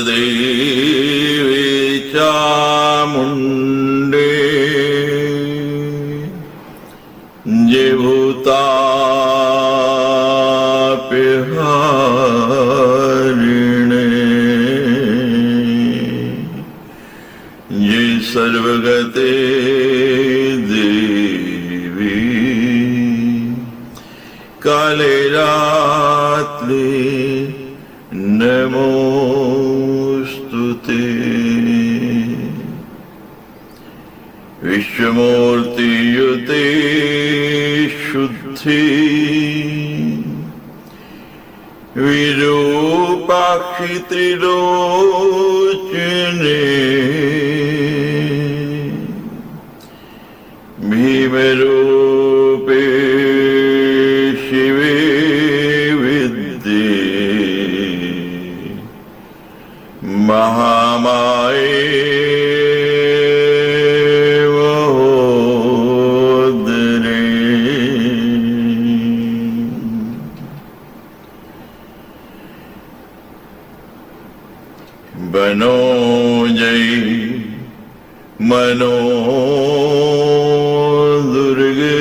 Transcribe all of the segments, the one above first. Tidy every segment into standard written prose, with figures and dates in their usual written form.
कुलदेवी चामुण्डे जिभूतापिहारिणे ये सर्वगते देवी काले रात्रि नमोस्तुते। विश्वमूर्ति युते शुद्धि विरूपाक्षि त्रिलोचने भीमरूपे शिवे विद्ये महामाये महोदरे। बनो जय मनो दुर्गे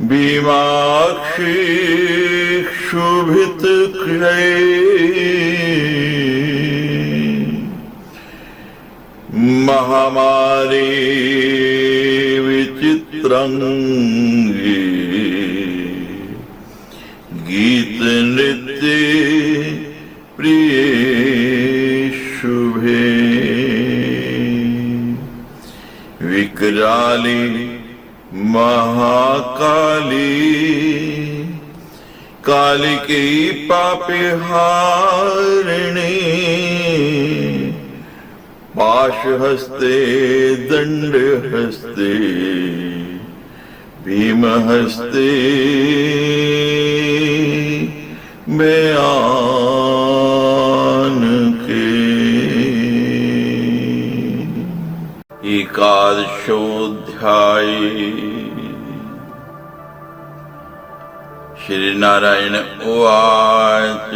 भीमाक्षी क्षुभितक्षये महामारी विचित्रांगी गीत नृत्य प्रिय शुभे विकराली महाकाली कालिके पापहारिणी पाशहस्ते दंडहस्ते भीमहस्ते बयान के। एकादशोऽध्याय। श्री नारायण उवाच।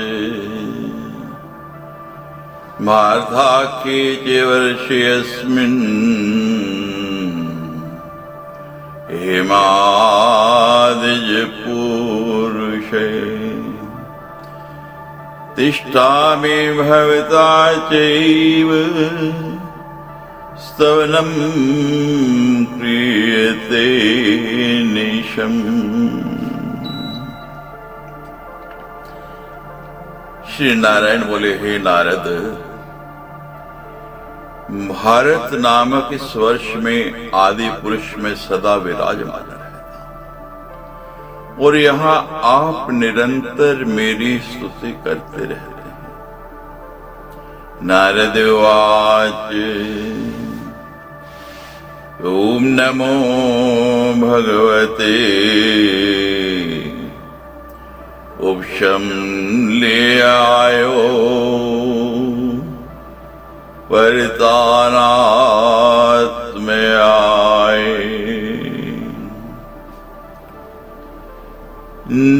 मार्धाके च वर्षे अस्मिन् हेमादिज पुरुषे तिष्ठामि भवता चैव स्तवनं क्रियते निशम्। श्री नारायण बोले, हे नारद, भारत नामक इस वर्ष में आदि पुरुष में सदा विराजमान रहता और यहाँ आप निरंतर मेरी स्तुति करते रहते हैं। नारद उवाच। ओम नमो भगवते उपशम ले आयो परितानात में आए।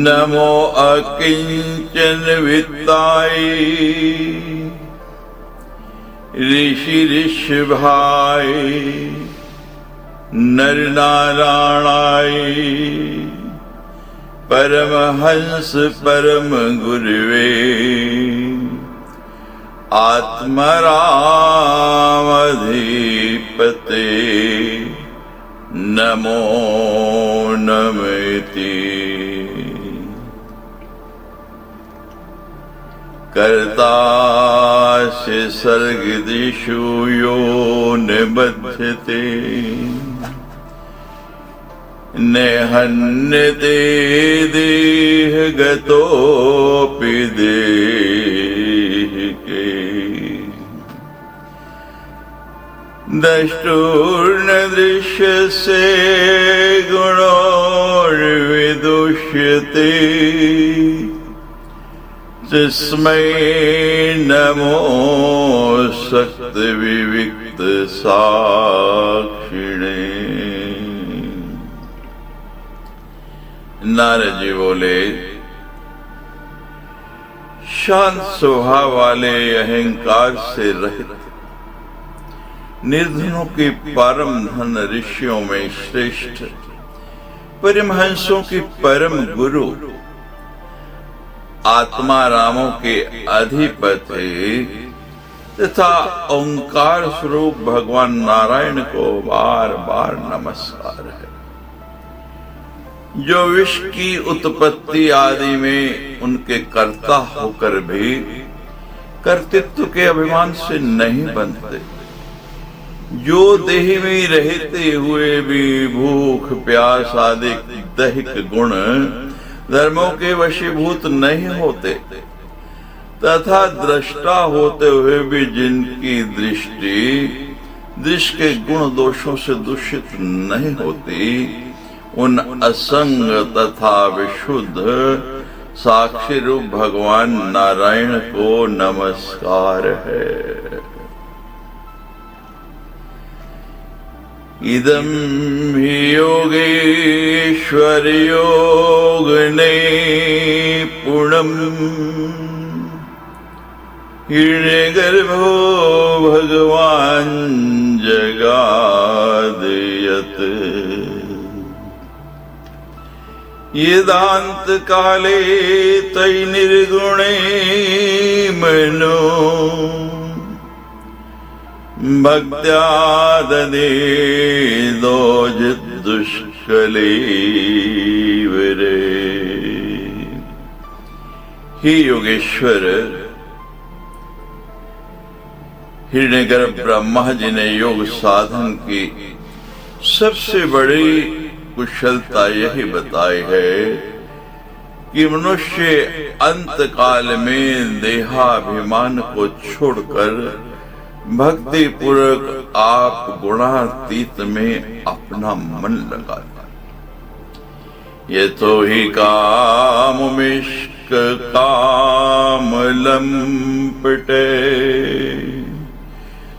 नमो अकिंचन वित्ताय ऋषि ऋषि भाई नर नारायणाय परमहंस परम गुरुवे आत्मरामधिपते नमो नमैति। कर्तास्य सर्गदिषु यो निबध्यते नेहन्यते देहगतोऽपि देहिके द्रष्टुर्न दृश्यसे गुणोर्विदुष्यते तस्मै नमो शक्तिविविक्त साक्षिणे। नारद जी बोले, शांत स्वभाव वाले, अहंकार से रहित, निर्धनों की परम धन, ऋषियों में श्रेष्ठ, परमहंसों की परम गुरु, आत्मा रामों के अधिपति तथा ओंकार स्वरूप भगवान नारायण को बार बार नमस्कार है, जो विश्व की उत्पत्ति आदि में उनके कर्ता होकर भी कर्तृत्व के अभिमान से नहीं बंधते, जो देह में रहते हुए भी भूख प्यास आदि दैहिक गुण धर्मों के वशीभूत नहीं होते, तथा दृष्टा होते हुए भी जिनकी दृष्टि दृश्य के गुण दोषों से दूषित नहीं होती, उन असंग तथा विशुद्ध साक्षी रूप भगवान नारायण को नमस्कार है। इदं हि योगेश्वर योग निपुणम् हिरण्यगर्भो भगवान जगादयत् येदान्त काले तै निर्गुणे मनो भक्त्या ददे दोजिद्दुष्कलेवरे। हे योगेश्वर, हिरण्यगर्भ ब्रह्मा जी ने योग साधन की सबसे बड़ी कुशलता यही बताई है कि मनुष्य अंत काल में देहाभिमान को छोड़कर भक्ति पूर्वक आप गुणातीत में अपना मन लगाता। ये तो ही काममिष्क कामलंपटे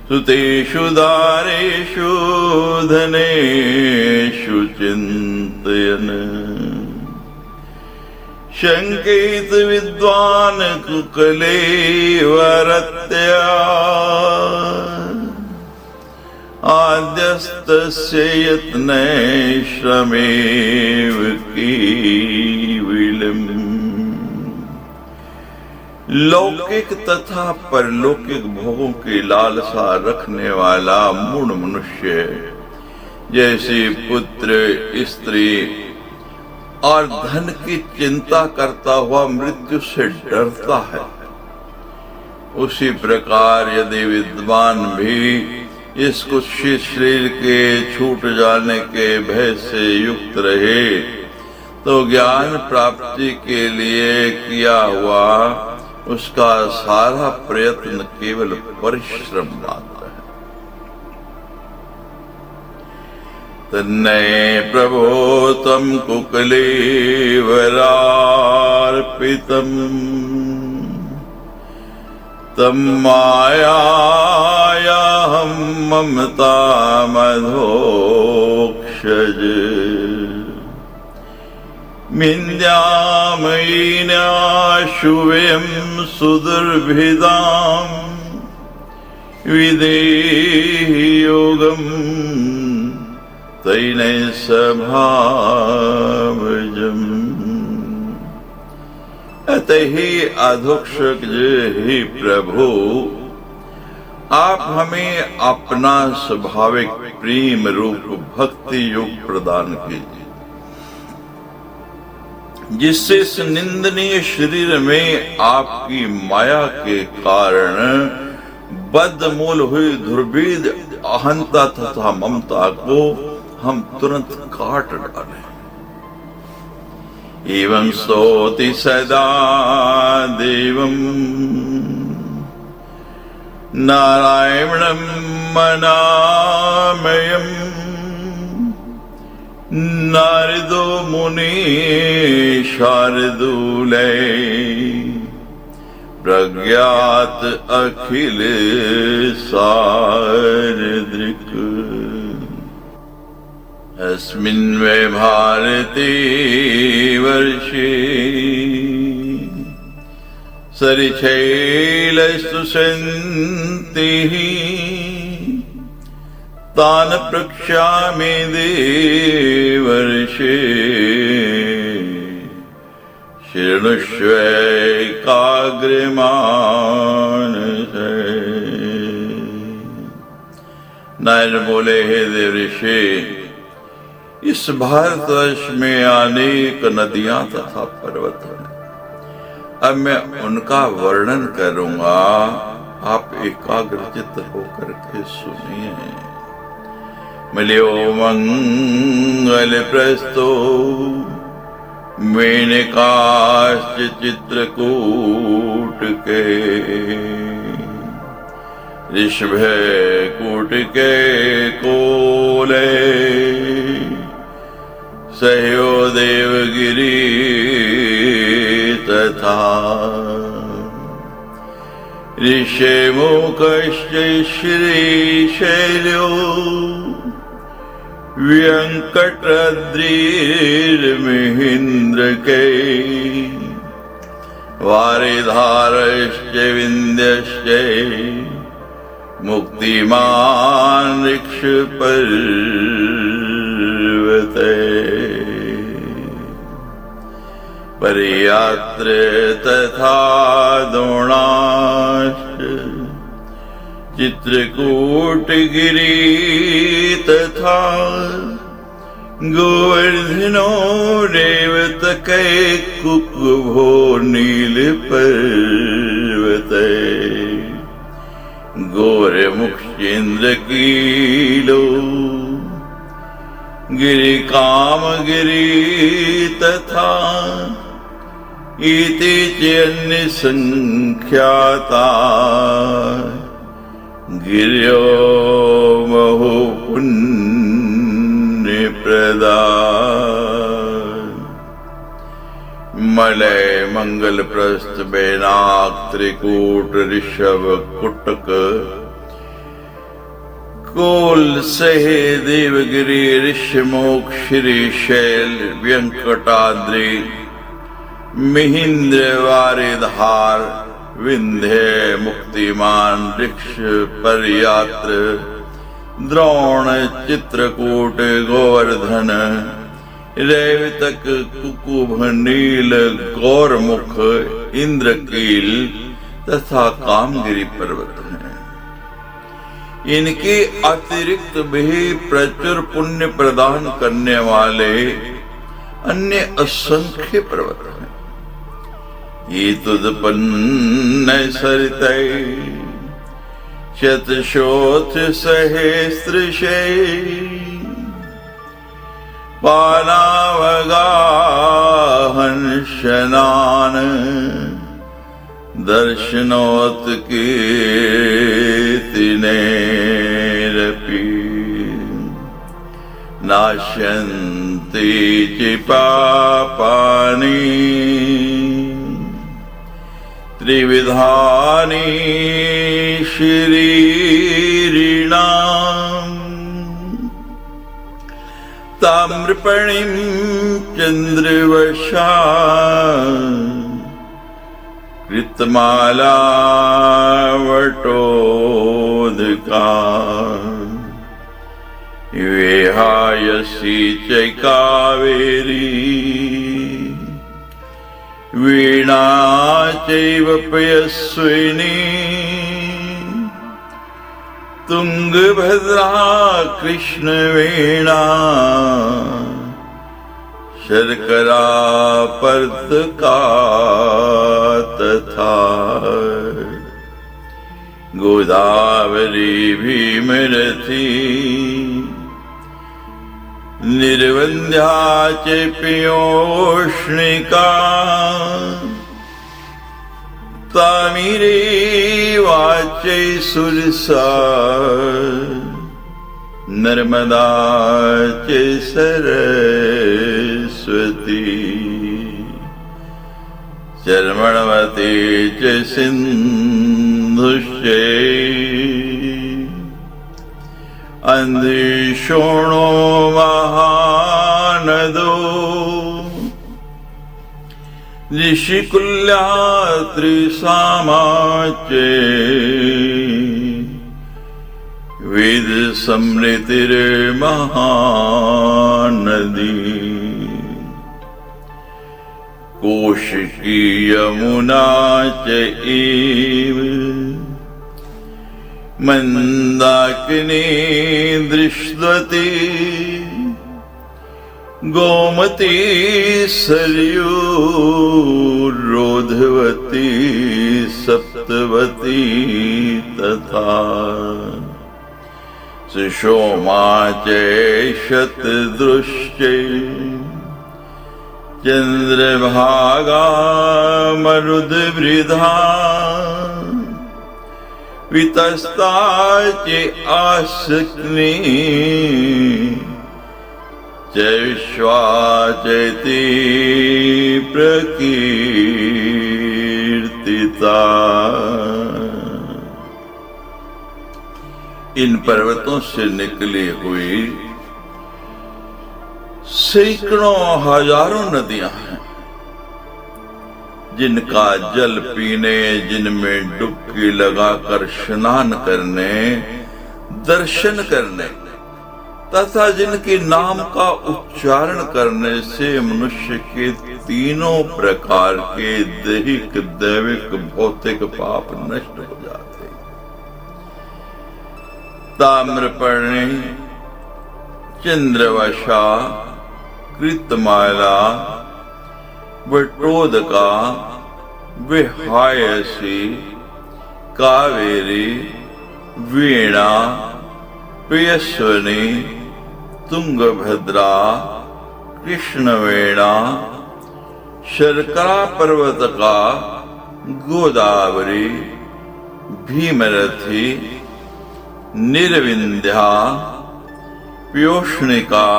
सुतेषु दारेषु धनेषु चिन्तयन् शंकित विद्वान कुकलेवरत्या आद्यस्तस्य यत्ने श्रमेव केवलम्। लौकिक तथा परलौकिक भोगों की लालसा रखने वाला मूढ़ मनुष्य जैसे पुत्र, स्त्री और धन की चिंता करता हुआ मृत्यु से डरता है, उसी प्रकार यदि विद्वान भी इस कुत्सित शरीर के छूट जाने के भय से युक्त रहे तो ज्ञान प्राप्ति के लिए किया हुआ उसका सारा प्रयत्न केवल परिश्रम मात्र है। तन्नये प्रभो तम कुकलेवरार्पितम् तम मायायाहं ममतामधोक्षज मिन्द्यामयीनाशु वयं सुदुर्भिदाम् विदेहि योगम् तैने सभावजम्। अतः ही अधोक्षक हे प्रभु, आप हमें अपना स्वाभाविक प्रेम रूप भक्ति योग प्रदान कीजिए, जिससे इस निंदनीय शरीर में आपकी माया के कारण बदमूल हुई दुर्भेद अहंता तथा ममता को हम तुरंत काट डालें। एवं स्तौति सदा देवं नारायणं मनामयम् नारदो मुनि शार्दूलै प्रज्ञात अखिल सारदृक्। अस्मिन् वै भारते वर्षे सरिशैलस्तु सन्तिः तान् प्रक्ष्यामि देवर्षे शृणुष्वैकाग्र्यमानसे। नारायण बोले, हे देवर्षि, इस भारतवर्ष में अनेक नदियां तथा पर्वत हैं। अब मैं उनका वर्णन करूंगा, आप एकाग्रचित्त होकर के सुनिए। मिलियो मंगल प्रस्तो मेनकाश्च चित्रकूट के, ऋषभ कूट के कोले, सहयो देवगिरी तथा ऋषिमुखश्च श्रीशैलो व्यङ्कटाद्रिर्महेन्द्रकै, वारिधारश्च विन्ध्यश्च मुक्तिमान् ऋक्षपर्वते, परियात्र तथा द्रोणाश्च चित्रकूटगिरी तथा गोवर्धनो रेवतकै कुकुभो नीलपर्वते, गौरमुखेन्द्रकीलो गिरिकामगिरी तथा इति चन्य संख्याता गिर्यो बहुपुण्यप्रदा। मलय मंगल प्रस्थ बैनाक त्रिकूट ऋषभ कुटक कोल सहे देवगिरी ऋषिमुख श्रीशैल व्यंकटाद्रि महेंद्र वारिधार विंध्य मुक्तिमान ऋक्ष परियात्र द्रोण चित्रकूट गोवर्धन रेवतक कुकुभ नील गौरमुख इंद्रकील तथा कामगिरी पर्वत हैं। इनके अतिरिक्त भी प्रचुर पुण्य प्रदान करने वाले अन्य असंख्य पर्वत हैं। ये तुदपन्न सरितै शतशोथ सहस्रशै पानावगाहन दर्शनोत कीर्तिनेरपि नाश्यन्ति च पापानि त्रिविधानि शरीरिणाम् ताम्रपर्णिं चन्द्रवशा कृतमालावटोदका विहायसी च कावेरी वीणा चैव पयस्विनी तुंगभद्रा कृष्णवीणा शर्करा पर्दका तथा गोदावरी भीमरथी निर्वंध्या च पयोष्णिका तामिरे वाचै सुरसा नर्मदा च सरस्वती चर्मणवती च सिन्धुश्च अन्धिशोणो महानदो ऋषिकुल्या त्रिसामाचे वेद समृतिर्महानदी कोशिकी यमुना च एव मंदाकिनी दृष्टवती गोमती सरयू रोधवती सप्तवती तथा सुषोमा च शतदृश्चे चंद्रभागा मरुद्वृधा वितस्ता च आसक्नि विश्वा चैति प्रकीर्तिता। इन पर्वतों से निकली हुई सैकड़ों हजारों नदियां हैं जिनका जल पीने, जिनमें डुबकी लगाकर स्नान करने, दर्शन करने तथा जिनके नाम का उच्चारण करने से मनुष्य के तीनों प्रकार के दैहिक, दैविक, भौतिक पाप नष्ट हो जाते। ताम्रपर्णी, चंद्रवशा, कृतमाला, वटोदका, विहायसी, कावेरी, वीणा, प्रियस्वनी, तुंगभद्रा, कृष्णवेणा, शर्करा पर्वतका, गोदावरी, भीमरथी, निर्विंध्या, प्योष्णिका,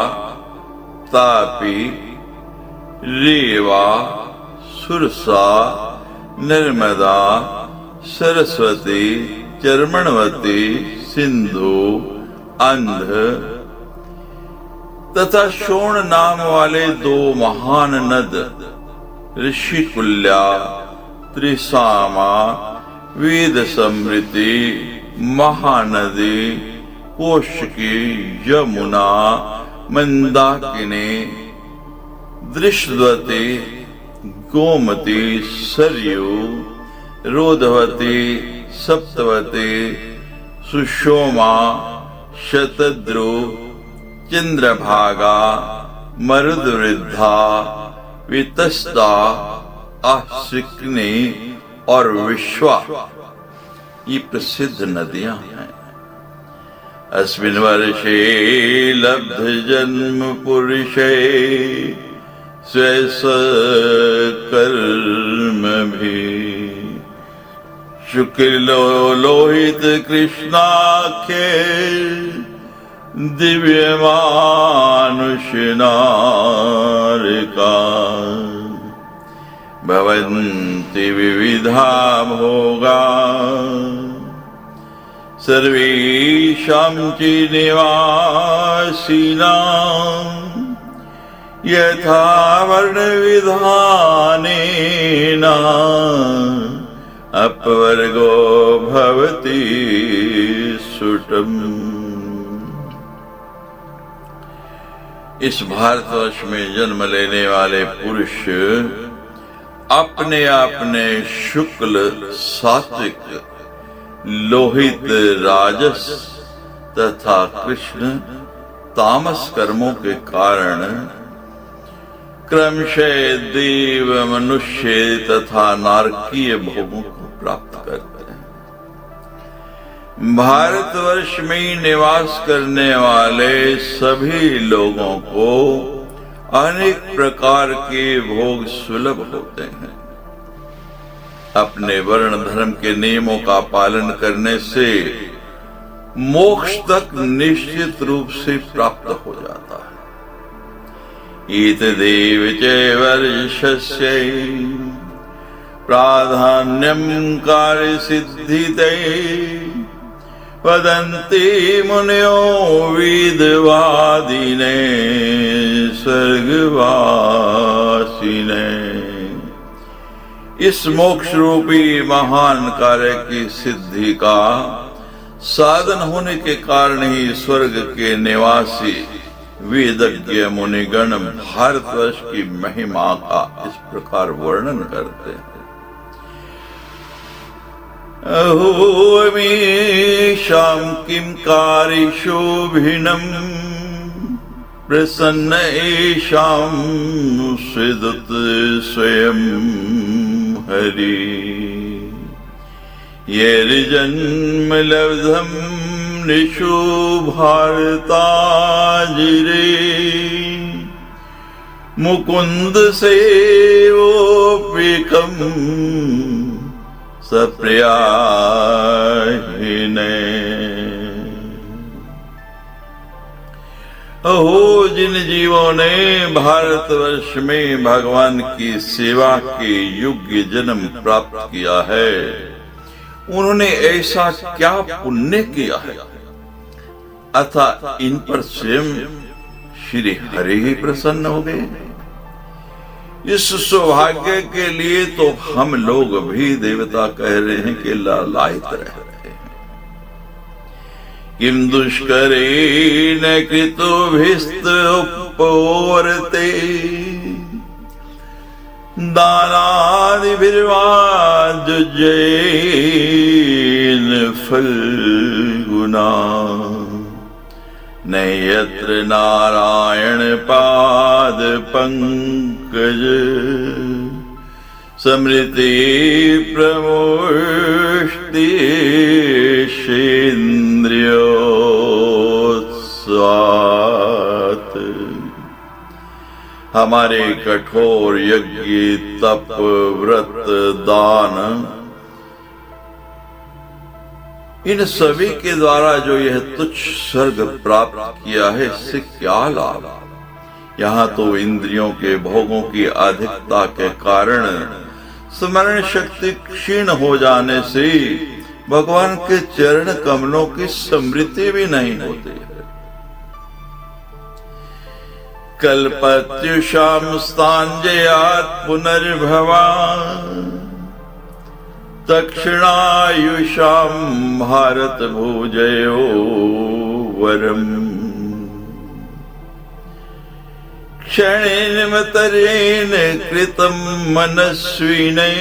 तापी, रेवा, सुरसा, नर्मदा, सरस्वती, चर्मणवती, सिंधु, अंध तथा शोण नाम वाले दो महान नद ऋषिकुल्या, त्रिसामा, वेद समृति, महानदी, कोशिकी, यमुना, मंदाकिनी, दृष्टवती, गोमती, सरयू, रोधवती, सप्तवती, सुषोमा, शतद्रु, चंद्रभागा, मरुद्वृद्धा, वितस्ता, आसिक्नी और विश्वा ये प्रसिद्ध नदियां हैं। अस्मिन् वर्षे लब्ध जन्म पुरुषे स्वकर्म भी शुक्ल लोहित कृष्णाख्ये दिव्य मानुष नारिका भवन्ति विविधा भोगा सर्वेषां च निवासिनां यथा वर्णविधानेन अपवर्गो भवति सुटम्। इस भारतवर्ष में जन्म लेने वाले पुरुष अपने अपने शुक्ल, सात्विक, लोहित, राजस तथा कृष्ण तामस कर्मों के कारण क्रमशः देव, मनुष्य तथा नारकीय भोगों को प्राप्त करते हैं। भारतवर्ष में निवास करने वाले सभी लोगों को अनेक प्रकार के भोग सुलभ होते हैं। अपने वर्ण धर्म के नियमों का पालन करने से मोक्ष तक निश्चित रूप से प्राप्त हो जाता है। एतदेव च वर्षस्य प्राधान्यं कार्य सिद्धिते वदन्ति मुनयो वेदवादिने स्वर्गवासिने इस मोक्ष रूपी महान कार्य की सिद्धि का साधन होने के कारण ही स्वर्ग के निवासी वेदज्ञ मुनिगण भारतवर्ष की महिमा का इस प्रकार वर्णन करते हैं। अहोमीशां किं कारिशोभिनं प्रसन्न एषां स्विदत स्वयं हरि येर्जन्म लब्धं निशो भारताजिरे मुकुंद सेवोपेकं सप्रियाहिने। अहो, जिन जीवों ने भारतवर्ष में भगवान की सेवा के योग्य जन्म प्राप्त किया है, उन्होंने ऐसा क्या पुण्य किया है अतः इन पर स्वयं श्री हरि ही प्रसन्न हो गए। इस सौभाग्य के लिए तो हम लोग भी देवता कह रहे हैं कि लालायित रहते हैं। किम दुष्करेण कृतोभिस्तुपवर्ते दानादिभिर्वाजुज्जयेन फल्गुना न यत्र नारायण पाद पंकज स्मृति प्रमोष्टिषेन्द्रियोत्सात्। हमारे कठोर यज्ञ तप व्रत दान इन सभी के द्वारा जो यह तुच्छ स्वर्ग प्राप्त किया है, इससे क्या लाभ। यहाँ तो इंद्रियों के भोगों की अधिकता के कारण स्मरण शक्ति क्षीण हो जाने से भगवान के चरण कमलों की स्मृति भी नहीं होती है। कल्पत्युषां स्थाञ्जयात् पुनर्भवान् तक्षणायुषां भारत भुजयो वरम् क्षणेन मतरेण कृतं मनस्विने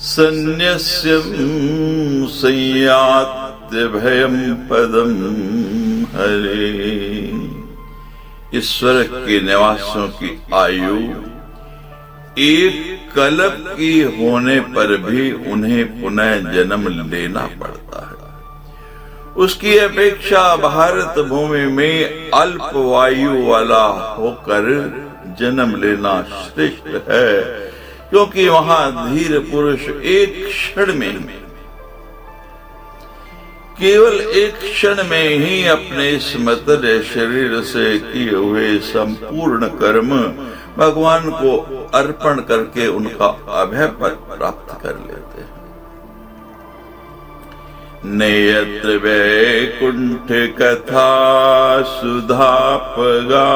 सन्न्यस्यं संयात्य भयं पदं हरे। ईश्वर के निवासों की आयु एक कल्प की होने पर भी उन्हें पुनः जन्म लेना पड़ता है। उसकी अपेक्षा भारत भूमि में अल्प वायु वाला होकर जन्म लेना श्रेष्ठ है, क्योंकि वहां धीर पुरुष एक क्षण में, केवल एक क्षण में ही अपने इस मर्त्य शरीर से किए हुए संपूर्ण कर्म भगवान को अर्पण करके उनका अभय पद प्राप्त कर लेते हैं। नेयत्र वैकुंठ कथा सुधापगा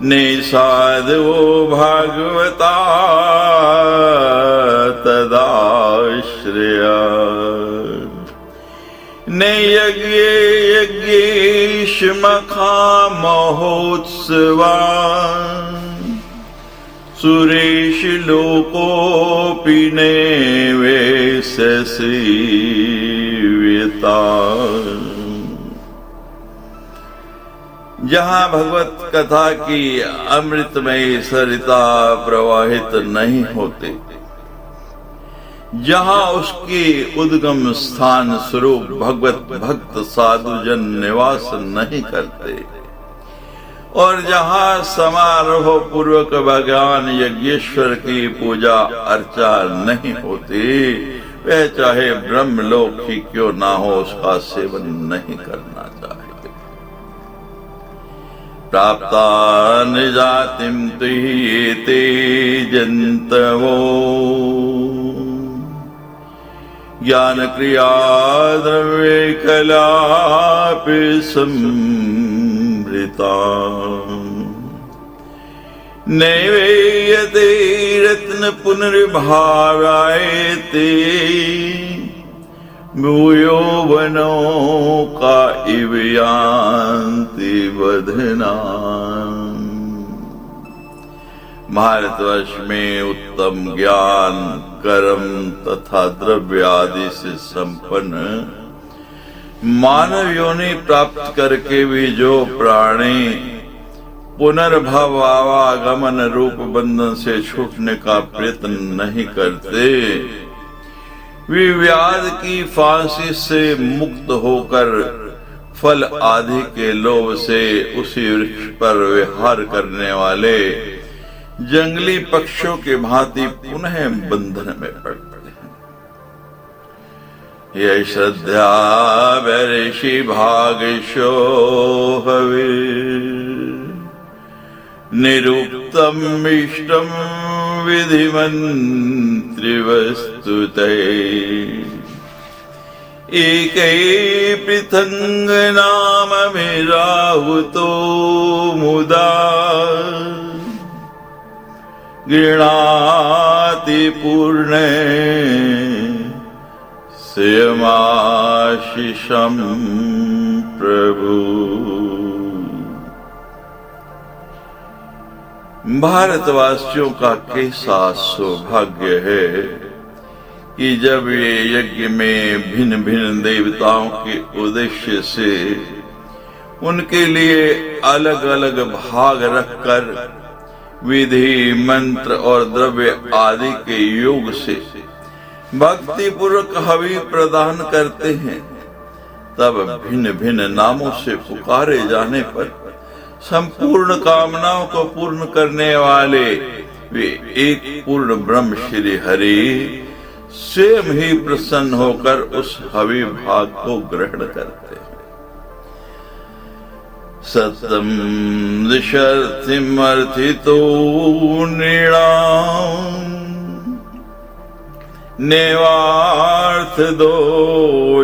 ने साधवो भागवता तदाश्रया ने यज्ञेश मखा महोत्सवा सुरेश लोकोपि ने वेसेसीव्यता। जहाँ भगवत कथा की अमृतमय सरिता प्रवाहित नहीं होते, जहाँ उसकी उद्गम स्थान स्वरूप भगवत भक्त साधुजन निवास नहीं करते, और जहाँ समारोह पूर्वक भगवान यज्ञेश्वर की पूजा अर्चा नहीं होती, वह चाहे ब्रह्मलोक ही क्यों ना हो उसका सेवन नहीं करना चाहिए। प्राप्तान जातिम तुह्येते जन्तवो ज्ञान क्रिया द्रव्य कलापि संवृता नैवेयते रत्न पुनर्भावायते भूयो वनो का इव यान्ति बधनाम्। भारतवर्ष में उत्तम ज्ञान, कर्म तथा द्रव्य आदि से संपन्न मानव योनि प्राप्त करके भी जो प्राणी पुनर्भव आवागमन रूप बंधन से छूटने का प्रयत्न नहीं करते, वे व्याध की फांसी से मुक्त होकर फल आदि के लोभ से उसी वृक्ष पर विहार करने वाले जंगली पक्षियों के भांति पुनः बंधन में पड़ते हैं। यह श्रद्धा वैऋषि भागशो हवे निरुक्तम इष्टम विधिमन्त्रिवस्तुते एकै पृथंग नाम मेराहुतो मुदा गृणाति पूर्णे सेयमाशिषं प्रभु। भारतवासियों का कैसा सौभाग्य है कि जब ये यज्ञ में भिन्न भिन्न देवताओं के उद्देश्य से उनके लिए अलग अलग भाग रखकर विधि, मंत्र और द्रव्य आदि के योग से भक्ति पूर्वक हवि प्रदान करते हैं, तब भिन्न भिन्न नामों से पुकारे जाने पर संपूर्ण कामनाओं को पूर्ण करने वाले वे एक पूर्ण ब्रह्म श्री हरि स्वयं ही प्रसन्न होकर उस हवि भाग को ग्रहण करते हैं। सतम दिशर्थिमर्थितो नृणाम् नेवार्थ दो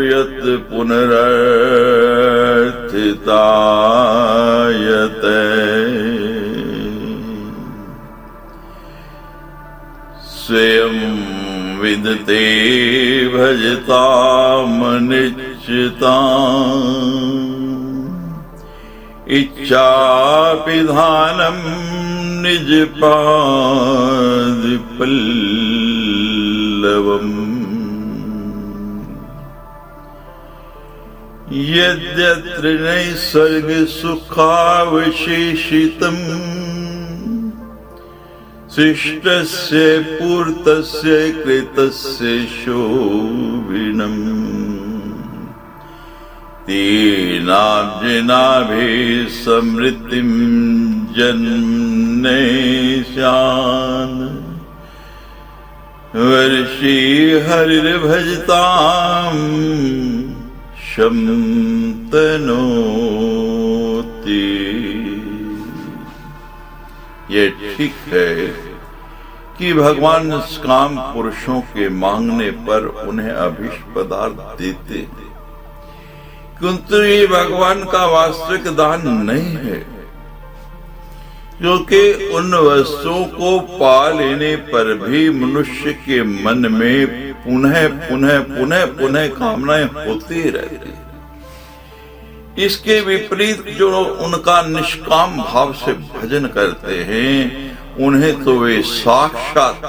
यत् पुनरर्थितायते स्वयं विदते भजतामनिश्चिताम् इच्छापिधानम् निजपादिपल्लवम् यद्यत्र नैसर्ग सुखावशेषितम् शिष्टस्य पूर्तस्य कृतस्य शोभिनम् तीनाब्जनाभिः समृद्धिं जन्मनेशान् वर्षी हरिर्भजताम् शमतनोति। ये ठीक है कि भगवान काम पुरुषों के मांगने पर उन्हें अभीष्ट पदार्थ देते हैं, किंतु ये भगवान का वास्तविक दान नहीं है, क्योंकि उन वस्तुओं को पा लेने पर भी मनुष्य के मन में पुनः पुनः पुनः पुनः कामनाएं होती रहती है। इसके विपरीत जो उनका निष्काम भाव से भजन करते हैं, उन्हें तो वे साक्षात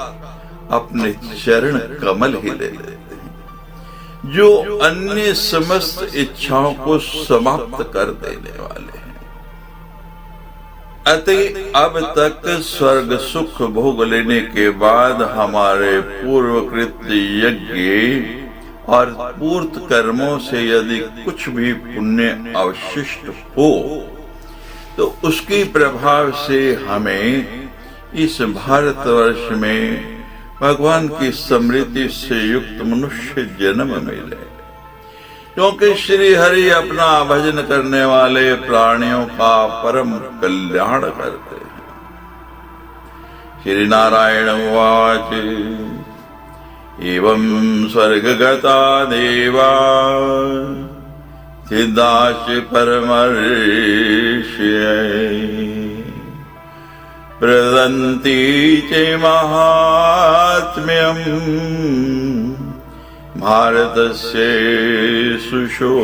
अपने चरण कमल ही ले लेते हैं, जो अन्य समस्त इच्छाओं को समाप्त कर देने वाले हैं। अतः अब तक स्वर्ग सुख भोग लेने के बाद हमारे पूर्वकृत यज्ञ और पूर्त कर्मों से यदि कुछ भी पुण्य अवशिष्ट हो, तो उसकी प्रभाव से हमें इस भारतवर्ष में भगवान की स्मृति से युक्त मनुष्य जन्म मिले, क्योंकि श्री हरि अपना भजन करने वाले प्राणियों का परम कल्याण करते हैं। श्री नारायण उवाच एवं स्वर्गगता देवा सिद्धाश्च परमर्षयः प्रदन्ति च महात्म्यम् भारतस्य सुशोभिनम्।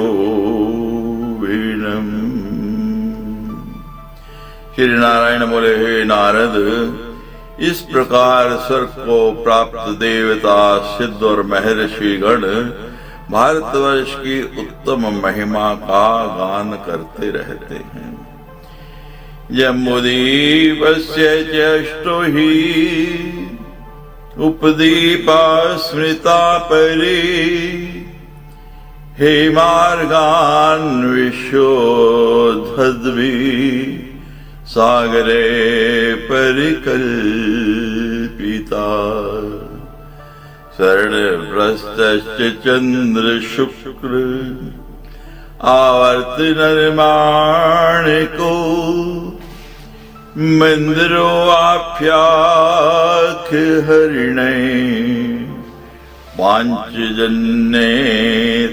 श्री नारायण बोले, हे नारद, इस प्रकार स्वर्ग को प्राप्त देवता, सिद्ध और महर्षि गण भारतवर्ष की उत्तम महिमा का गान करते रहते हैं। जम्बूद्वीपस्य च अष्टो हि उपद्वीपा स्मृता परि हेमार्गान् विश्वोधद्भिः सागरे परिकल्पिता। स्वर्णप्रस्थश्च चन्द्रशुक्र आवर्त निर्माणिको मन्दिरो आप्याख्य हरिणे पाञ्चजन्ये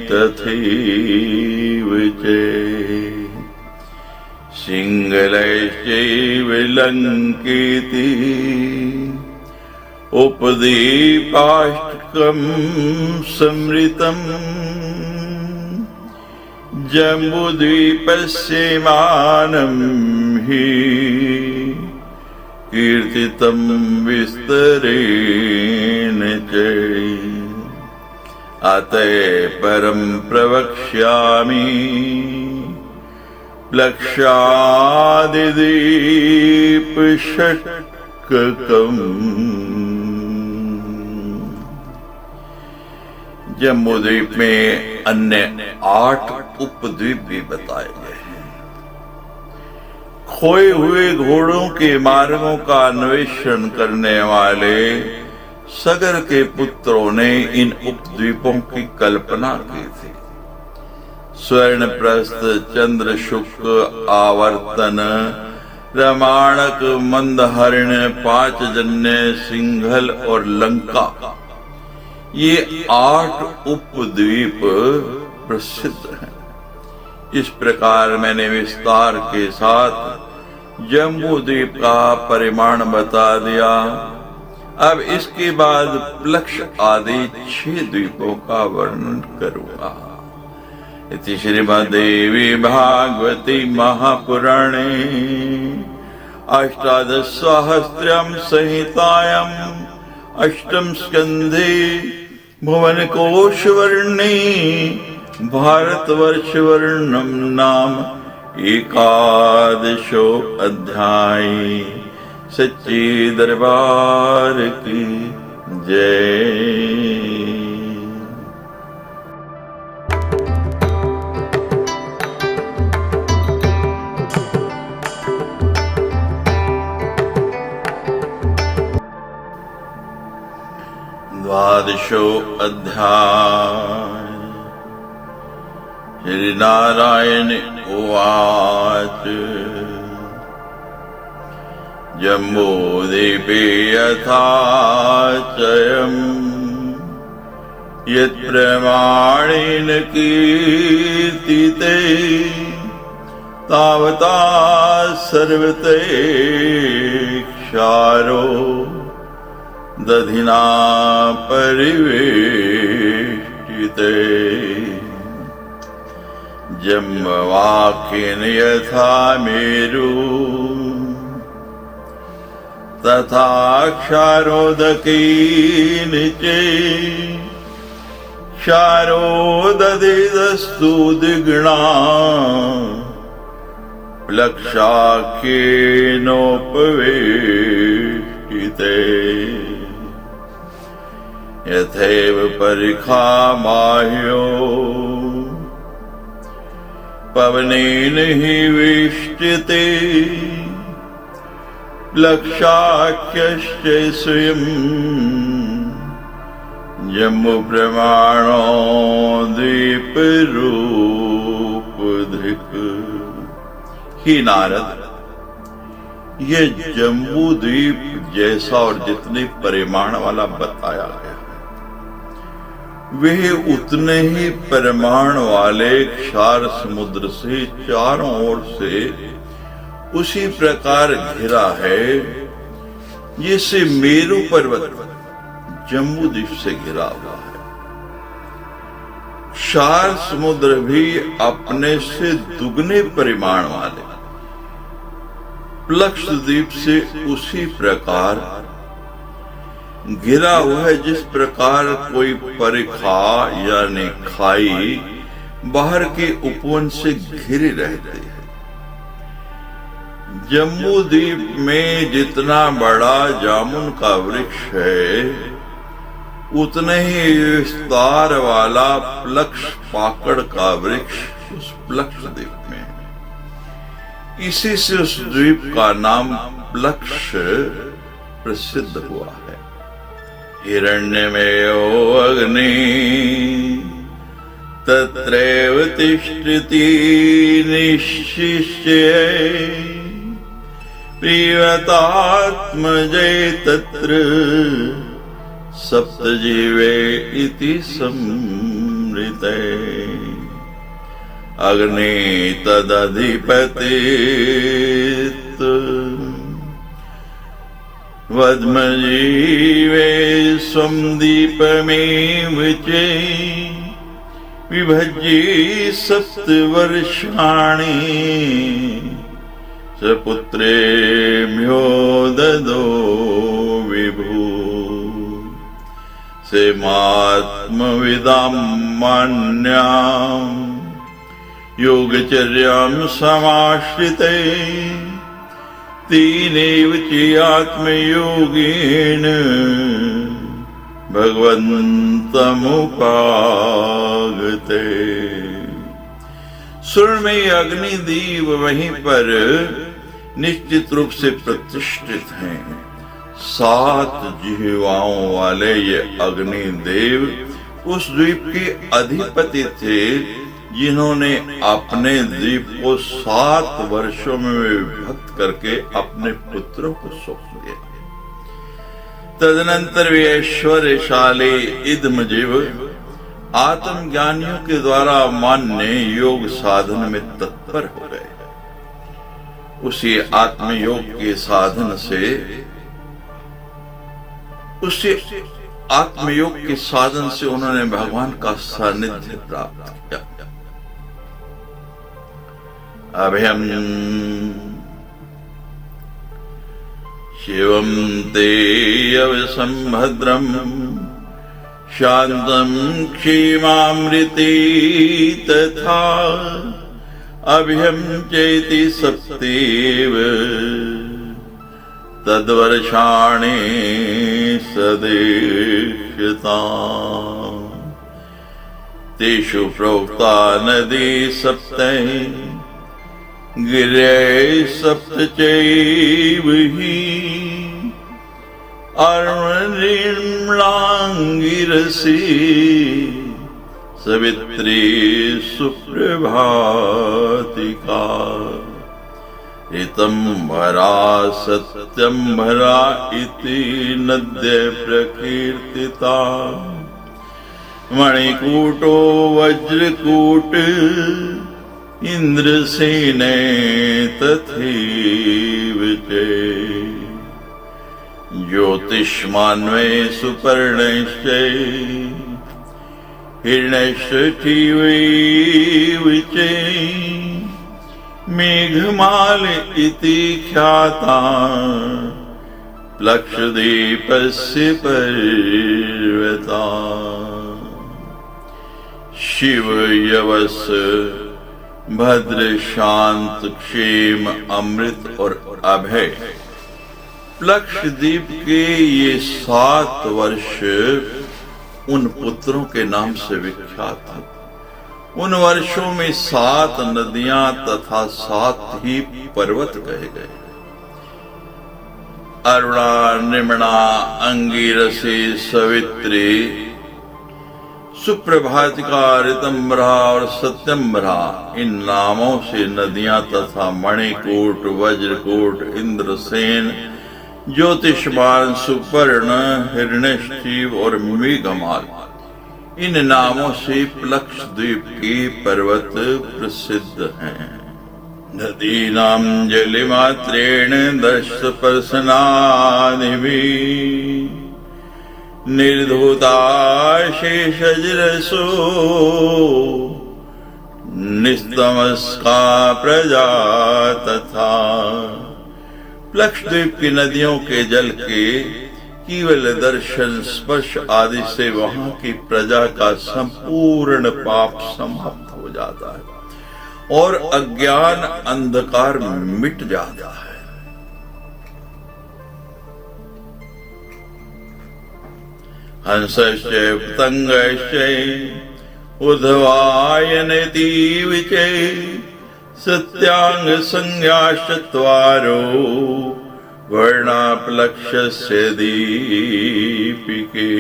तथैव च सिंहलैश्चैव लङ्केति उपद्वीपाष्टकं समृतम् जम्बूद्वीपस्य मानं हि कीर्तितं विस्तरेण च। अतः परं प्रवक्ष्यामि लक्षादिदीपषट्कम्। जम्बूद्वीप में अन्य 8 उपद्वीप भी बताए गए हैं। खोए हुए घोड़ों के मार्गों का अन्वेषण करने वाले सगर के पुत्रों ने इन उपद्वीपों की कल्पना की थी। स्वर्णप्रस्थ, चंद्रशुक्र, आवर्तन, रमाणक, मंदहरण, पांचजन्य, सिंघल और लंका, ये 8 उपद्वीप प्रसिद्ध हैं। इस प्रकार मैंने विस्तार के साथ जम्बूद्वीप का परिमाण बता दिया। अब इसके बाद प्लक्ष आदि 6 द्वीपों का वर्णन करूंगा। इति श्रीमद्देवी भागवती महापुराणे अष्टादशसहस्रम संहितायाम् अष्टम स्कंधे भुवनकोशवर्णे भारतवर्षवर्णम नाम एकादशो अध्याय। सच्चे दरबार की जय। द्वादशो अध्याय। श्री नारायण उवाच। जम्बूद्वीपे यथाचयम् यत्प्रमाणेन कीर्तिते तावता सर्वते क्षारो दधिना परिवेष्टिते। जम्बवाकेन यथा मेरु तथा क्षारोदकेन च क्षारोदधिदस्तु द्विगुणा प्लक्षाख्येनोपवेष्टिते। यथैव परिखा माह्यो पवनेन हि वेष्टिते प्लक्षाख्यश्च स्वयं जम्बू प्रमाणो द्वीपरूपधृक्। ही नारद, ये जम्बू द्वीप जैसा और जितने परिमाण वाला बताया गया वे उतने ही परिमाण वाले क्षार समुद्र से चारों ओर से उसी प्रकार घिरा है जिसे मेरु पर्वत जम्बू द्वीप से घिरा हुआ है। 4 समुद्र भी अपने से दुगने परिमाण वाले लक्षद्वीप से उसी प्रकार घिरा हुआ है जिस प्रकार कोई परिखा यानी खाई बाहर के उपवन से घिरे रहते हैं। जम्बू द्वीप में जितना बड़ा जामुन का वृक्ष है उतने ही विस्तार वाला प्लक्ष पाकड़ का वृक्ष उस प्लक्ष द्वीप में है। इसी से उस द्वीप का नाम प्लक्ष प्रसिद्ध हुआ है। हिरण्यमेयो अग्नि तत्रैव तिष्ठति निशिष्य प्रियतात्मजय तत्र सप्तजीवे इति संमृते अग्नि तदधिपति वद्मजीवे स्वं दीपमेव च विभज्य 7 वर्षाणि सपुत्रेभ्यो ददो विभु सेमात्मविदां मान्याम् योगचर्यां समाश्रिते तेनैव च आत्मयोगेन भगवन्तमुपागते। स्वर्ण में अग्निदेव वहीं पर निश्चित रूप से प्रतिष्ठित हैं। 7 जिह्वाओं वाले ये अग्निदेव उस द्वीप के अधिपति थे जिन्होंने अपने द्वीप को 7 वर्षों में विभक्त करके अपने पुत्रों को सौंप दिया। तदनंतर वे ऐश्वर्यशाली इदमजीव आत्मज्ञानियों के द्वारा मान्य योग साधन में तत्पर हो गए। उसी आत्मयोग के साधन से उन्होंने भगवान का सानिध्य प्राप्त किया। अभयम शिवम ते अवसंभद्रम शांतम क्षीमामृते तथा अभयम चेति सप्तेव तद्वर्षाणि सदेशता तेषु प्रोक्ता नदी सप्तै गिरे सप्त चैव हि अर्णिर्म्लांगिरसि सवित्री सुप्रभातिका ऋतंभरा सत्यंभरा इति नद्य प्रकीर्तिता मणिकूटो वज्रकूट इंद्रसेने तथैव च ज्योतिष्मान्वे सुपर्णश्च हिरण्यश्चैव च मेघमाल इति ख्याता लक्षद्वीपस्य पर्वता शिव यवस भद्र शांत क्षेम अमृत और अभय लक्षद्वीप के ये 7 वर्ष उन पुत्रों के नाम से विख्यात हैं। उन वर्षों में 7 नदियां तथा 7 ही पर्वत कहे गए। अरुणा, निमणा, अंगिरसी, सवित्री, सुप्रभातिका, ऋतंभरा और सत्यंभरा इन नामों से नदियां तथा मणिकूट, वज्रकूट, इंद्रसेन, ज्योतिष्मान, सुपर्ण, हिरण्यश्चीव और मेघमाल इन नामों से लक्षद्वीप के पर्वत प्रसिद्ध हैं। नदीनां जलिमात्रेण दशपर्शनानिभिः निर्धूताशेषजरसो निस्तमस्का प्रजा तथा। लक्षद्वीप की नदियों के जल के केवल दर्शन स्पर्श आदि से वहां की प्रजा का संपूर्ण पाप समाप्त हो जाता है और अज्ञान अंधकार मिट जाता है। हंसश्च पतंगश्च उद्वायनति विचे सत्यांग संज्ञाश्चत्वारो वर्णापलक्ष्यस्य दीपिके।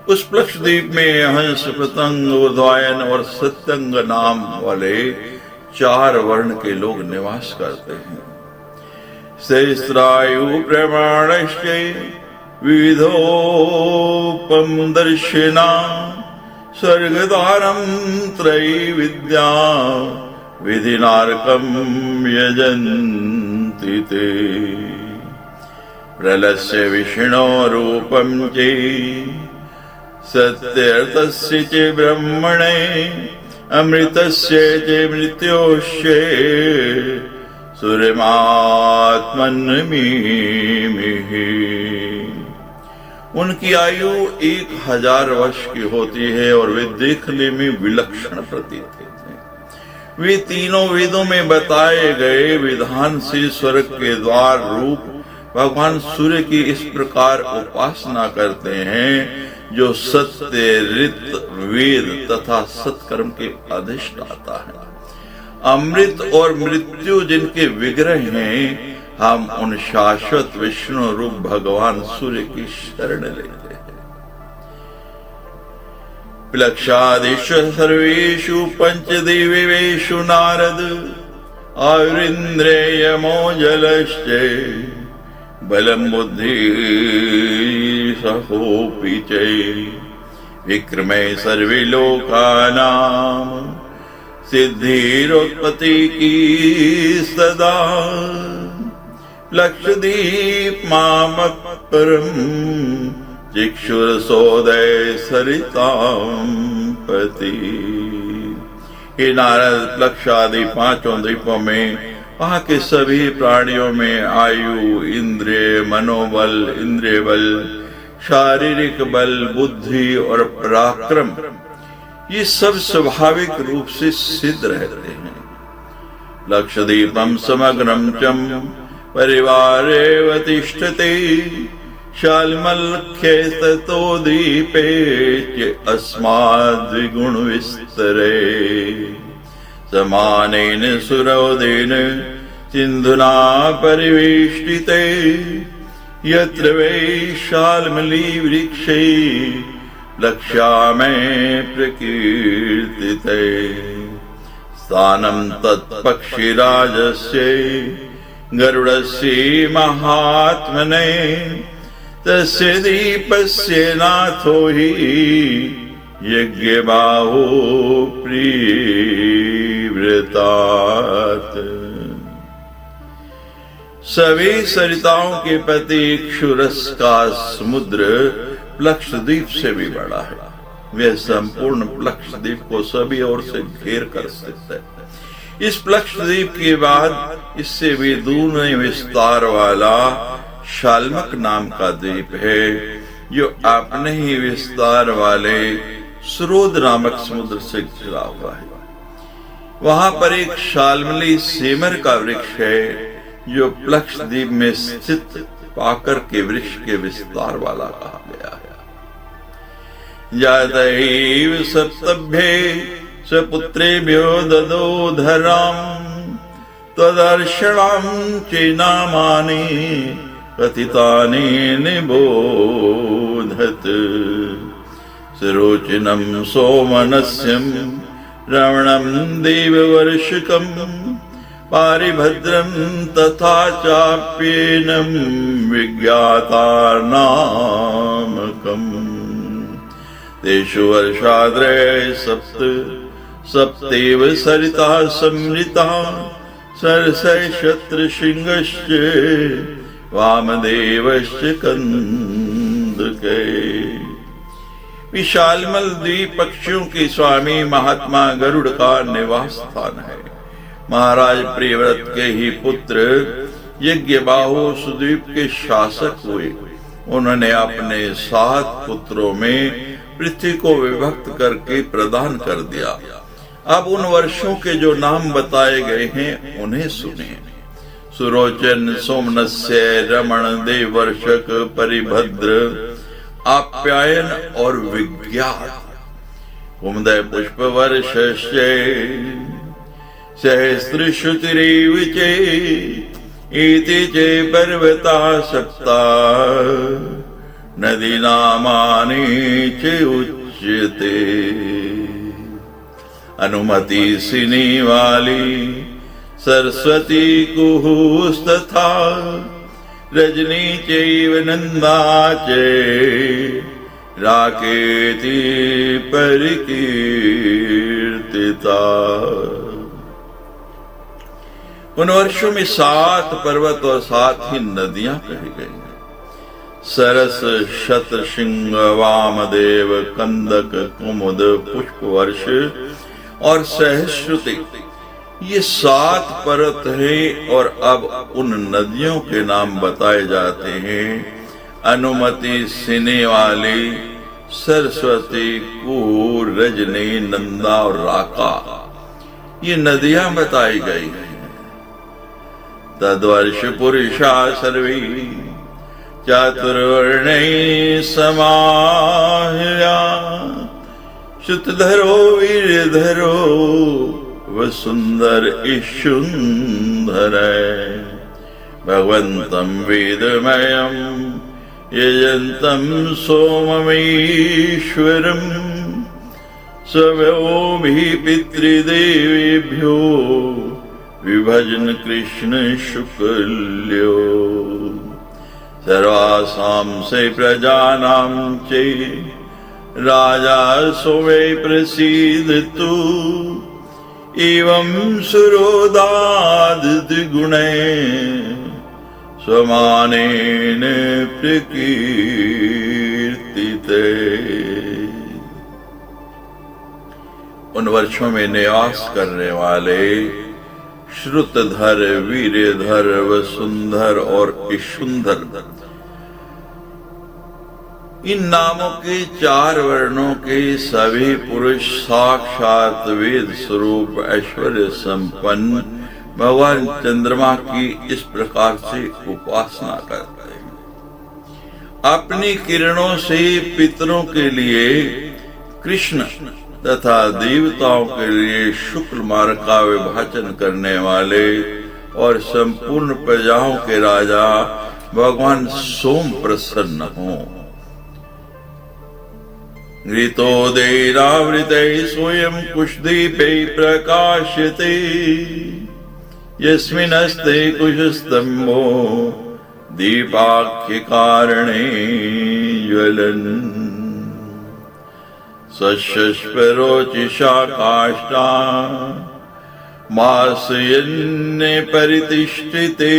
उस प्लक्षद्वीप में हंस पतंग उद्वायन और सत्यंग नाम वाले 4 वर्ण के लोग निवास करते हैं। सहस्रायु प्रमाणश्च विविधोपम दर्शिना स्वर्गद्वारं त्रैविद्या विधिनार्कं यजन्ति ते। प्रलस्य विष्णो रूपं च सत्यर्थस्य च ब्रह्मणे अमृतस्य च मृत्योश्च सूर्यमात्मन्मीमिः। उनकी आयु 1000 वर्ष की होती है और वे देखने में विलक्षण प्रतीत होते हैं। वे तीनों वेदों में बताए गए विधान से स्वर्ग के द्वार रूप भगवान सूर्य की इस प्रकार उपासना करते हैं जो सत्य ऋत वेद तथा सत्कर्म के अधिष्ठाता है। अमृत और मृत्यु जिनके विग्रह हैं, हम उन शाश्वत विष्णु रूप भगवान सूर्य की शरण लेते हैं। प्लक्षादिषु सर्वेषु पंचदेवेषु नारद आयुरिन्द्रियमो जलश्च बलं बुद्धि सहोऽपि च विक्रमे सर्वे लोकानां सिद्धिरोत्पत्ति की सदा। लक्षद्वीप मामक परम चिक्षुरसोदय सरितां पति। हे नारद, लक्षादि 5 द्वीपों में वहां के सभी प्राणियों में आयु, इंद्रिय, मनोबल, इंद्रिय बल, शारीरिक बल, बुद्धि और पराक्रम ये सब स्वाभाविक रूप से सिद्ध रहते हैं। लक्षद्वीपम समग्रम चम परिवारेव तिष्ठते शाल्मलख्ये ततो दीपे च अस्माद्विगुण विस्तरे। समानेन सुरौदेन सिन्धुना परिवेष्टिते यत्र वै शाल्मली वृक्षे लक्ष्यामे प्रकीर्तिते। स्थानं तत्पक्षिराजस्य गरुडस्य महात्मने तस्य दीपस्य नाथो हि यज्ञबाहो प्रीव्रतात्। सभी सरिताओं के पति क्षुरस का समुद्र प्लक्षद्वीप से भी बड़ा है। वह संपूर्ण प्लक्षद्वीप को सभी ओर से घेर कर सकता है। इस प्लक्षद्वीप के बाद इससे भी दूर विस्तार वाला शाल्मक नाम का द्वीप है जो अपने ही विस्तार वाले स्रोत नामक समुद्र से घिरा हुआ है। वहां पर एक शाल्मली सेमर का वृक्ष है जो प्लक्षद्वीप में स्थित पाकर के वृक्ष के विस्तार वाला कहा गया है। जातैव सप्तभ्ये स्वपुत्रेभ्यो ददो धरां त्वदर्शनां चेनामानि कथितानि निबोधत। सरोचिनं सोमनस्यं रावणं देववर्षिकं पारिभद्रं तथा चाप्येनं विज्ञातार्नामकम्। तेषु वर्षाद्रये 7 सप्तेव सरिता समृता सरसै शत्रुशृंगश्च वामदेवश्च कंदके। विशालमल द्वीप पक्षियों के स्वामी महात्मा गरुड़ का निवास स्थान है। महाराज प्रियव्रत के ही पुत्र यज्ञबाहु सुद्वीप के शासक हुए। उन्होंने अपने 7 पुत्रों में पृथ्वी को विभक्त करके प्रदान कर दिया। अब उन वर्षों के जो नाम बताए गए हैं उन्हें सुनिए। सुरोचन, सोमनस्य, रमण, देवर्षक, परिभद्र, आप्यायन और विज्ञात। कुमुदय पुष्प वर्ष सहस्रश्रुतिरेव चे इति चे पर्वता सप्ता नदी नामानि च उच्यते। अनुमति सिनी वाली सरस्वती कुहुस्तथा रजनी चैव नंदा च राकेति परिकीर्तिता। उन वर्षों में 7 पर्वत और 7 ही नदियां कही गई। सरस, शतशृंग, वामदेव, कंदक, कुमुद, पुष्प वर्ष और सहस्रुति, ये 7 पर्वत हैं। और अब उन नदियों के नाम बताए जाते हैं। अनुमति सिने वाली, सरस्वती, कूर, रजनी, नंदा और राका, ये नदियां बताई गई हैं। तद्वर्ष पुरुषा सर्वे चातुर्वर्णे समाह्या श्रुतधरो वीरधरो वसुंधर इशुंधर। भगवन्तं वेदमयं यजन्तं सोममेश्वरं स्वयोभिः पितृदेवेभ्यो विभजन कृष्ण शुक्ल्यो। सर्वासां से प्रजानां चे राजा सोवे प्रसीदतु। एवं सुरोदादि गुणे स्वमानेन प्रकीर्तिते। उन वर्षों में निवास करने वाले श्रुतधर, वीरधर, वसुंधर और इशुंधर, इन नामों के 4 वर्णों के सभी पुरुष साक्षात वेद स्वरूप ऐश्वर्य संपन्न भगवान चंद्रमा की इस प्रकार से उपासना करते हैं। अपनी किरणों से पितरों के लिए कृष्ण तथा देवताओं के लिए शुक्ल मार्ग का विभाजन करने वाले और संपूर्ण प्रजाओं के राजा भगवान सोम प्रसन्न हों। ऋतोदयरावृते स्वयं कुशदीपे प्रकाशते यस्मिन्नस्ते कुशस्तंभो दीपाख्य कारणे ज्वलन्। स्वशस्परोचिषा काष्ठा मासयन्ने परितिष्ठिते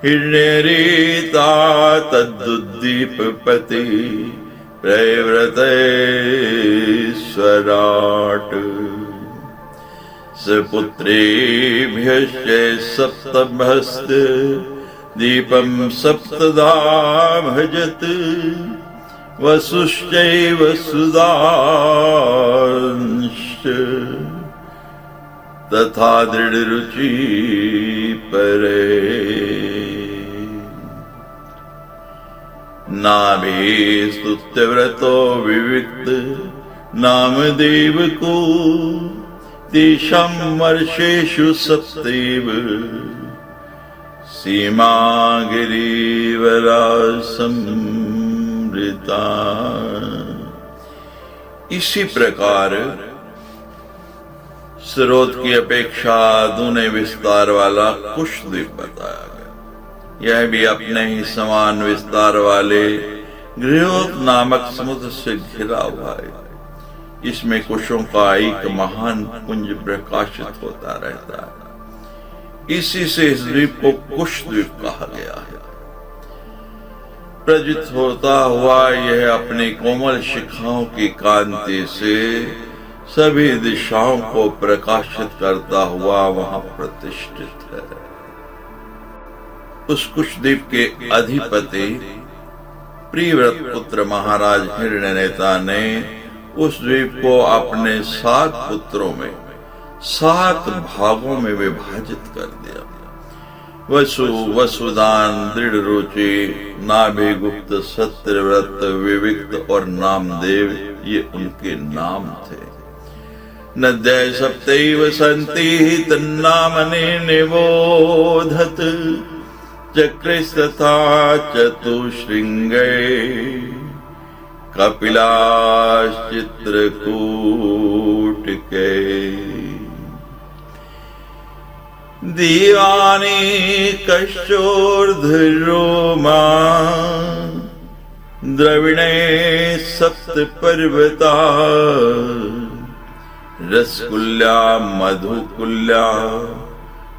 हिरण्यरेता तद्दीपपति प्रव्रते स्वराट। सपुत्रेभ्यश्च सप्तभस्त दीपं सप्तदा भजत वसुश्चैव सुदांश्च तथा दृढ़रुचि परे। नाभि स्तुत्यव्रतो विविक्त नामदेव को तेषां वर्षेषु सप्तैव सीमा गिरिवरा समृता। इसी प्रकार स्रोत की अपेक्षा दूने विस्तार वाला कुशद्वीप बताया गया। यह भी अपने ही समान विस्तार वाले गृहोत नामक समुद्र से घिरा हुआ है। इसमें कुशों का एक महान पुंज प्रकाशित होता रहता है। इसी से इस द्वीप को कुश द्वीप कहा गया है। प्रज्वलित होता हुआ यह अपनी कोमल शिखाओं की कांति से सभी दिशाओं को प्रकाशित करता हुआ वहां प्रतिष्ठित है। उस कुशद्वीप के अधिपति प्रियव्रत पुत्र महाराज हिरण्यनेता ने उस द्वीप को अपने 7 पुत्रों में 7 भागों में विभाजित कर दिया। वसु, वसुदान, दृढ़ रुचि, नाभिगुप्त, सत्यव्रत, विविक्त और नामदेव ये उनके नाम थे। नद्य सप्तैव सन्ति तन्नामनि निबोधत चक्रस्तथा चतुश्रृंगे कपिलाश्चित्रकूटके दीवानी कश्चोर्ध्वरोमा द्रविणे सप्तपर्वता रसकुल्या मधुकुल्या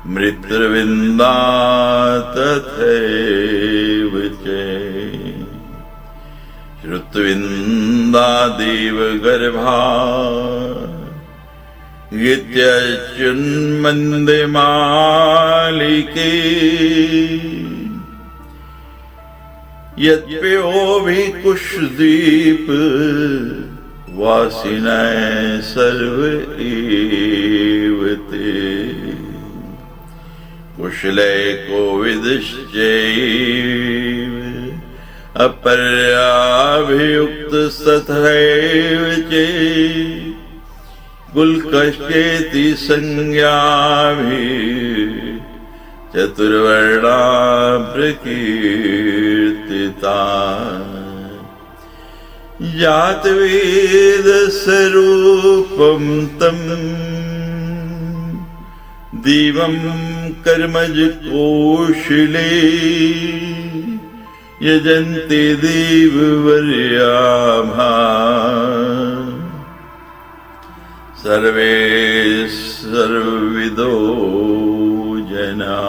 मृत्युविंदा तथैव च श्रुतविंदा देवगर्भा गीत्यच्युन्मन्दमालिके यत्प्योऽभि कुशद्वीप वासिनः सर्व एव ते कुशले कोविदश्चैव अपर्याभियुक्त तथैव च कुलकश्चेति संज्ञाभि चतुर्वर्णा प्रकीर्तिता जातवेद स्वरूपं तं दिवं कर्मज कौशले यजन्ते देववर्याभा सर्वे सर्वविदो जना।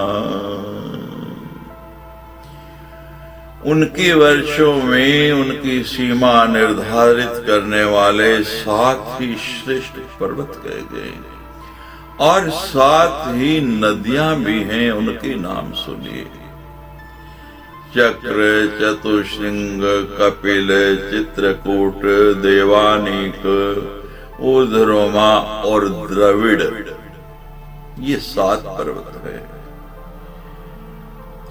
उनके वर्षों में उनकी सीमा निर्धारित करने वाले 7 ही श्रेष्ठ पर्वत कहे गए और 7 ही नदियां भी हैं, उनके नाम सुनिए। चक्र, चतुश्रृंग, कपिल, चित्रकूट, देवानीक, ऊर्ध्वरोमा और द्रविड़, ये 7 पर्वत है।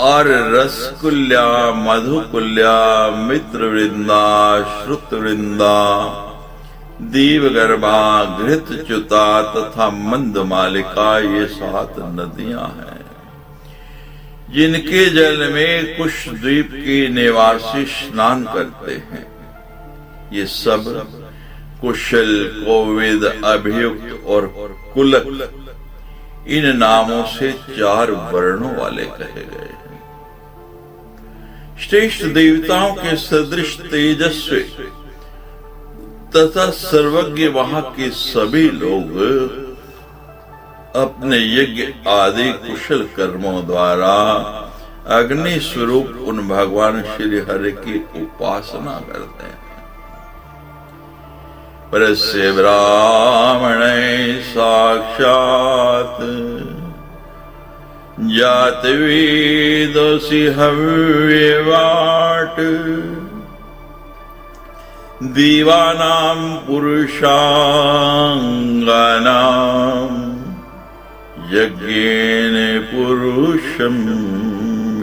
और रसकुल्या, मधुकुल्या, मित्रवृंदा, श्रुतवृंदा, दीवगर्भा, घृतच्युता तथा मंदमालिका ये 7 नदियां हैं जिनके जल में कुशद्वीप के निवासी स्नान करते हैं। ये सब कुशल, कोविद, अभियुक्त और कुलक इन नामों से 4 वर्णों वाले कहे गए हैं। श्रेष्ठ देवताओं के सदृश तेजस्वी तथा सर्वज्ञ वहां के सभी लोग अपने यज्ञ आदि कुशल कर्मों द्वारा अग्नि स्वरूप उन भगवान श्री हरि की उपासना करते हैं। परस्य ब्राह्मणे साक्षात् जातवेदसि हव्यवाट दीवानां पुरुषांगानां यज्ञेन पुरुषं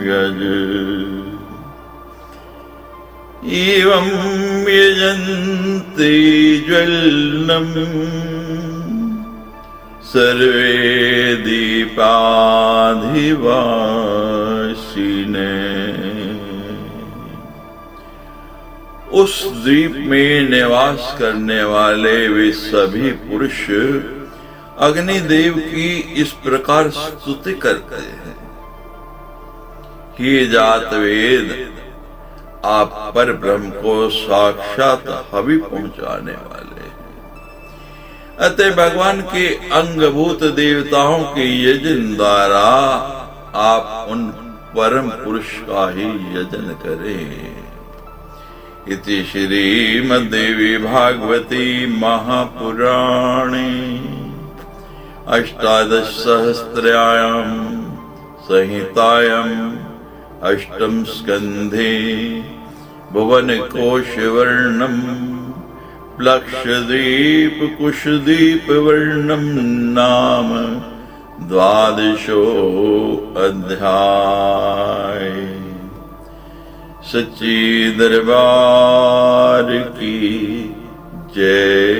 यज एवं यजन्ते ज्वलनम् सर्वे दीपाधिवासिने। उस द्वीप में निवास करने वाले वे सभी पुरुष अग्निदेव की इस प्रकार स्तुति करते हैं। हे जातवेद, आप पर ब्रह्म को साक्षात हवि पहुंचाने वाले हैं। अतः भगवान के अंगभूत देवताओं के यजन द्वारा आप उन परम पुरुष का ही यजन करें। इति श्रीमद्देवी भागवती महापुराणे अष्टादश सहस्रायां संहितायां अष्टम स्कंधे भुवन कोश वर्णम लक्षद्वीप कुशदीप वर्णम नाम द्वादशो अध्याय। सच्ची दरबार की जय।